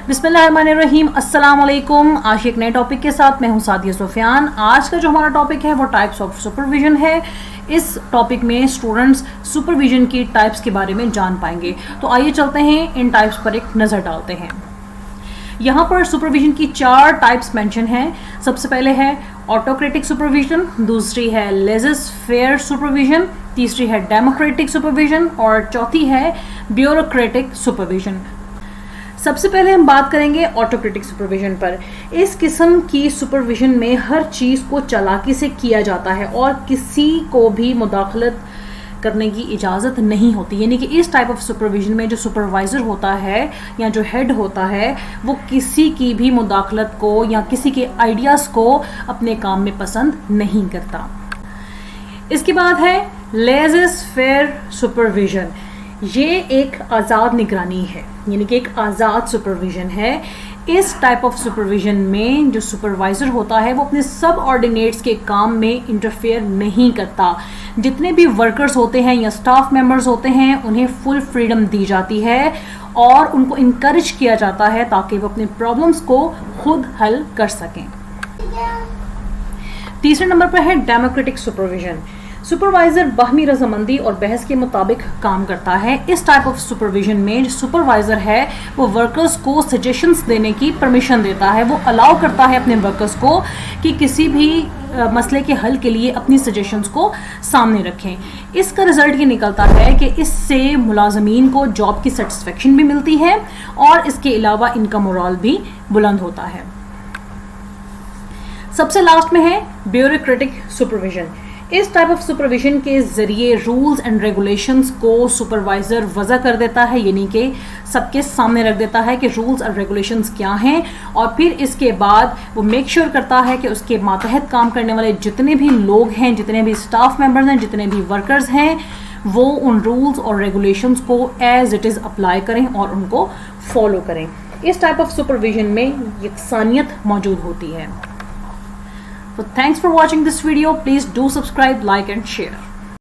बिस्मिल्लाहिर्रहमानिर्रहीम, अस्सलाम वालेकुम। आज एक नए टॉपिक के साथ मैं हूं सादिया सुफियान। आज का जो हमारा टॉपिक है वो टाइप्स ऑफ सुपरविजन है। इस टॉपिक में स्टूडेंट्स सुपरविजन की टाइप्स के बारे में जान पाएंगे। तो आइए चलते हैं, इन टाइप्स पर एक नज़र डालते हैं। यहाँ पर सुपरविजन की 4 टाइप्स मेंशन हैं। सबसे पहले है ऑटोक्रेटिक सुपरविजन, दूसरी है लेज़र-फेयर सुपरविजन, तीसरी है डेमोक्रेटिक सुपरविजन और चौथी है ब्यूरोक्रेटिक सुपरविजन। सबसे पहले हम बात करेंगे ऑटोक्रेटिक सुपरविजन पर। इस किस्म की सुपरविजन में हर चीज़ को चालाकी से किया जाता है और किसी को भी मुदाखलत करने की इजाज़त नहीं होती। यानी कि इस टाइप ऑफ सुपरविजन में जो सुपरवाइज़र होता है या जो हेड होता है वो किसी की भी मुदाखलत को या किसी के आइडियाज़ को अपने काम में पसंद नहीं करता। इसके बाद है लेज़र-फेयर सुपरविजन। ये एक आज़ाद निगरानी है, यानी कि एक आज़ाद सुपरविजन है। इस टाइप ऑफ सुपरविजन में जो सुपरवाइज़र होता है वो अपने सब ऑर्डिनेट्स के काम में इंटरफेयर नहीं करता। जितने भी वर्कर्स होते हैं या स्टाफ मेंबर्स होते हैं उन्हें फुल फ्रीडम दी जाती है और उनको इनकरेज किया जाता है ताकि वो अपने प्रॉब्लम्स को खुद हल कर सकें। तीसरे नंबर पर है डेमोक्रेटिक सुपरविजन। सुपरवाइज़र बाहमी रजामंदी और बहस के मुताबिक काम करता है। इस टाइप ऑफ सुपरविजन में जो सुपरवाइज़र है वो वर्कर्स को सजेशंस देने की परमिशन देता है। वो अलाउ करता है अपने वर्कर्स को कि किसी भी मसले के हल के लिए अपनी सजेशंस को सामने रखें। इसका रिजल्ट ये निकलता है कि इससे मुलाजमीन को जॉब की सेटिस्फेक्शन भी मिलती है और इसके अलावा इनका मोरल भी बुलंद होता है। सबसे लास्ट में है ब्यूरोक्रेटिक सुपरविजन। इस टाइप ऑफ सुपरविजन के ज़रिए रूल्स एंड रेगुलेशंस को सुपरवाइज़र वज़ा कर देता है, यानी कि सबके सामने रख देता है कि रूल्स और रेगुलेशंस क्या हैं और फिर इसके बाद वो मेक श्योर करता है कि उसके मातहत काम करने वाले जितने भी लोग हैं, जितने भी स्टाफ मेंबर्स हैं, जितने भी वर्कर्स हैं, वो उन रूल्स और रेगुलेशंस को एज इट इज़ अप्लाई करें और उनको फॉलो करें। इस टाइप ऑफ सुपरविजन में यकसानियत मौजूद होती है। So thanks for watching this video. Please do subscribe, like and share.